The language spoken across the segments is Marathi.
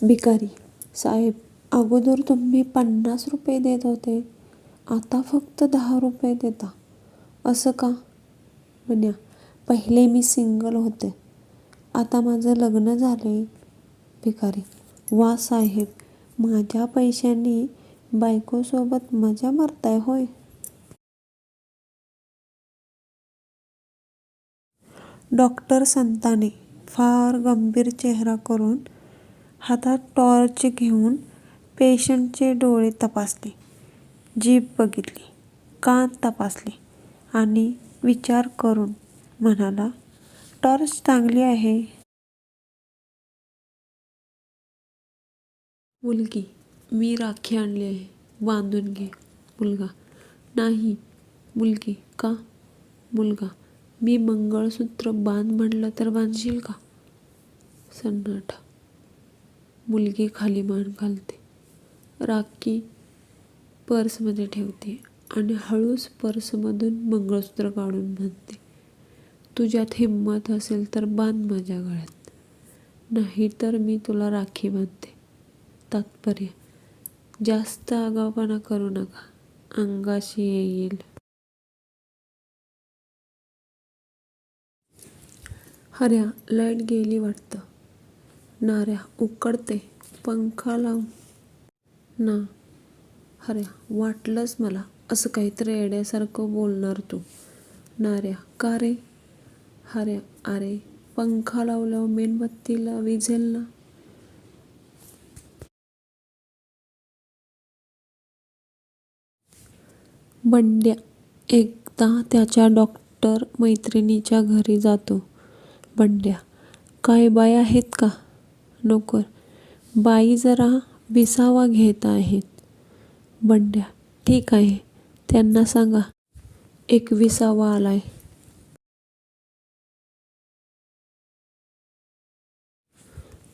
भिकारी साहेब, अगोदर तुम्ही 50 रुपये देत होते, आता फक्त 10 रुपये देता, असं का? म्हण्या, पहिले मी सिंगल होते, आता माझं लग्न झाले. भिकारी, वा साहेब, माझ्या पैशांनी बायकोसोबत मजा मारताय होय. डॉक्टर संताने फार गंभीर चेहरा करून हातात टॉर्च घेऊन पेशंटचे डोळे तपासले, जीभ बघितली, कान तपासले आणि विचार करून म्हणाला, टॉर्च चांगली आहे. मुलगी, मी राखी आणली आहे, बांधून घे. मुलगा, नाही. मुलगी, का? मुलगा, मी मंगळसूत्र बांध म्हटलं तर बांधशील का? सन्नाटा. मुलगी खाली मान घालते, राखी पर्समध्ये ठेवते आणि हळूच पर्समधून मंगळसूत्र काढून म्हणते, तुझ्यात हिंमत असेल तर बांध माझ्या गळ्यात, नाही तर मी तुला राखी बांधते. तात्पर्य, जास्त आगाऊपणा करू नका, अंगाशी येईल. हऱ्या, लाईट गेली वाटतं. नाऱ्या, उकडते, पंखा लाव ना. हऱ्या, वाटलंच मला असं काहीतरी येड्यासारखं बोलणार तू. नाऱ्या, का रे? हऱ्या, अरे पंखा लावल्यावर मेणबत्तीला विझेल ना. बंड्या एकदा त्याच्या डॉक्टर मैत्रिणीच्या घरी जातो. बंड्या, काय बाई आहेत का? नोकर, बाई जरा विसावा घेत आहेत. बंड्या, ठीक आहे, त्यांना सांगा एक विसावा आलाय.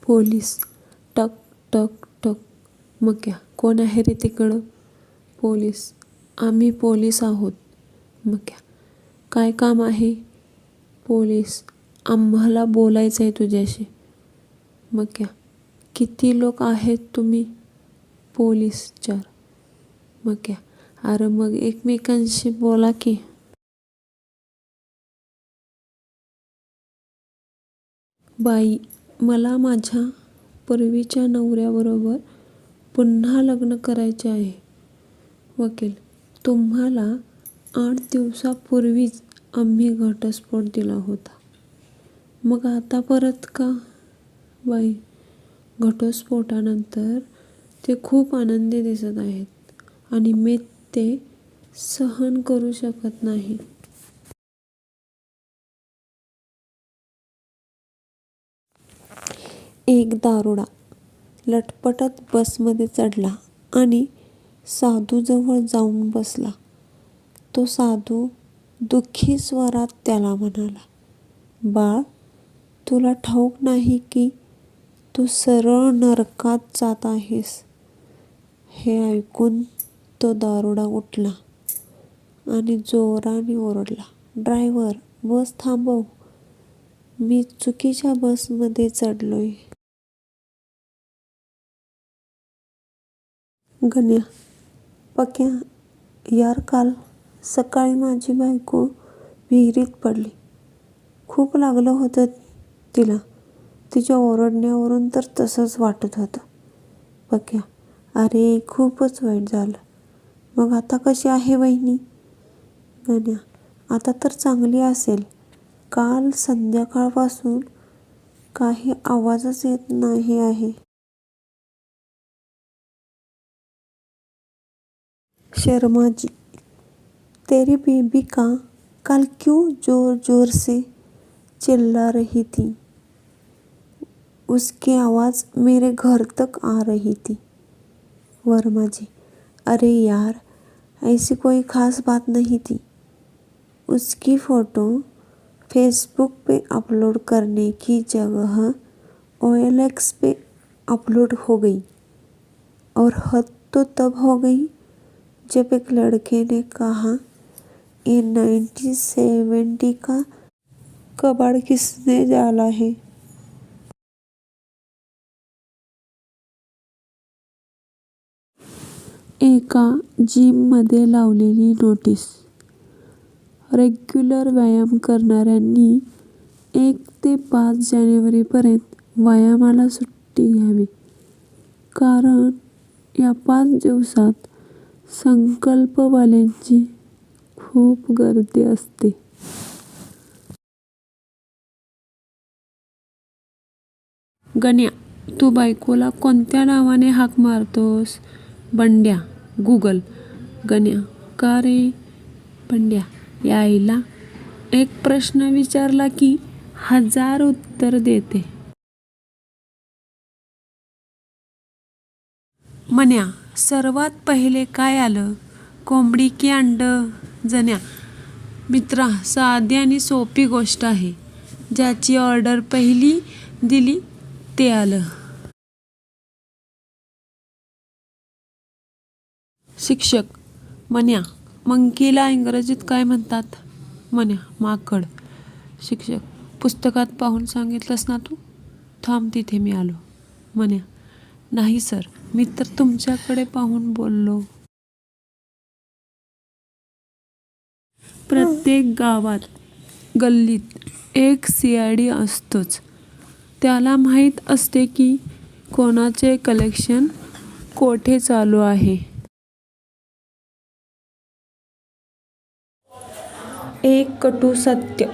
पोलीस, टक टक टक. मक्या, कोण आहे रे तिकडं? पोलीस, आम्ही पोलीस आहोत. मक्या, काय काम आहे? पोलीस, आम्हाला बोलायचं आहे तुझ्याशी. मक्या, किती लोक आहेत तुम्ही? पोलीस, 4. मक्या, अरे मग एकमेकांशी बोला की. बाई, मला माझ्या पूर्वीच्या नवऱ्याबरोबर पुन्हा लग्न करायचे आहे. वकील, तुम्हाला 8 दिवसापूर्वीच आम्ही घटस्फोट दिला होता, मग आता परत का? बाई, घटस्फोटानंतर ते खूप आनंदी दिसत आहेत आणि मी ते सहन करू शकत नाही. एक दारुडा लटपटत बसमध्ये चढला आणि साधूजवळ जाऊन बसला. तो साधू दुःखी स्वरात त्याला म्हणाला, बाळ, तुला ठाऊक नाही की तू सरळ नरकात जात आहेस. हे ऐकून तो दारुडा उठला आणि जोराने ओरडला, ड्रायव्हर, बस थांबव, मी चुकीच्या बसमध्ये चढलोय. गण्या, पक्या, यार काल सकाळी माझी बायको विहिरीत पडली. खूप लागलं होतं तिला. तिच्या ओरडण्यावरून तर तसंच वाटत होतं. पक्या, अरे खूपच वाईट झालं. मग आता कशी आहे वहिनी? गण्या, आता तर चांगली असेल. काल संध्याकाळपासून काही आवाजच येत नाही आहे. शर्मा जी, तेरी बेबी का कल क्यों जोर जोर से चिल्ला रही थी? उसकी आवाज़ मेरे घर तक आ रही थी. वर्मा जी, अरे यार, ऐसी कोई ख़ास बात नहीं थी. उसकी फ़ोटो फेसबुक पे अपलोड करने की जगह OLX पे अपलोड हो गई. और हद तो तब हो गई जब एक लड़के ने कहा, ये 1970 का कबाड़ किसने डाला है? एका जिममध्ये लावलेली नोटीस. रेग्युलर व्यायाम करणाऱ्यांनी 1 ते 5 जानेवारीपर्यंत व्यायामाला सुट्टी घ्यावी, कारण या 5 दिवसात संकल्पवाल्यांची खूप गर्दी असते. गण्या, तू बायकोला कोणत्या नावाने हाक मारतोस? बंड्या, गुगल. गण्या, का रे? बंड्या, यायला एक प्रश्न विचारला की 1000 उत्तर देते. मन्या, सर्वात पहिले काय आलं, कोंबडी की अंडं? जण्या, मित्रा, साधी आणि सोपी गोष्ट आहे. ज्याची ऑर्डर पहिली दिली ते आलं. शिक्षक, मन्या, मंकीला इंग्रजीत काय म्हणतात? मन्या, माकड. शिक्षक, पुस्तकात पाहून सांगितलंस ना तू? थांब, तिथे मी आलो. मन्या, नाही सर, मी तर तुमच्याकडे पाहून बोललो. प्रत्येक गावात, गल्लीत एक CID असतोच. त्याला माहीत असते की कोणाचे कलेक्शन कोठे चालू आहे. एक कटू सत्य,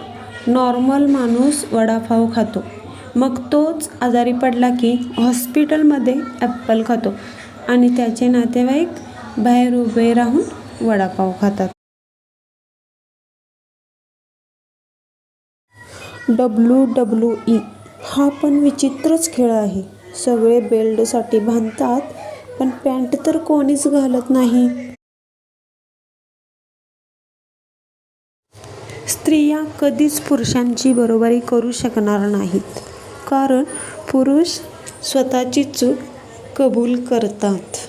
नॉर्मल माणूस वडापाव खातो, मग तोच आजारी पडला की हॉस्पिटलमध्ये ॲपल खातो आणि त्याचे नातेवाईक बाहेर उभे राहून वडापाव खातात. WWE हा पण विचित्रच खेळ आहे. सगळे बेल्टसाठी भांडतात, पण पॅन्ट तर कोणीच घालत नाही. स्त्रिया कधीच पुरुषांची बरोबरी करू शकणार नाहीत, कारण पुरुष स्वतःची चूक कबूल करतात.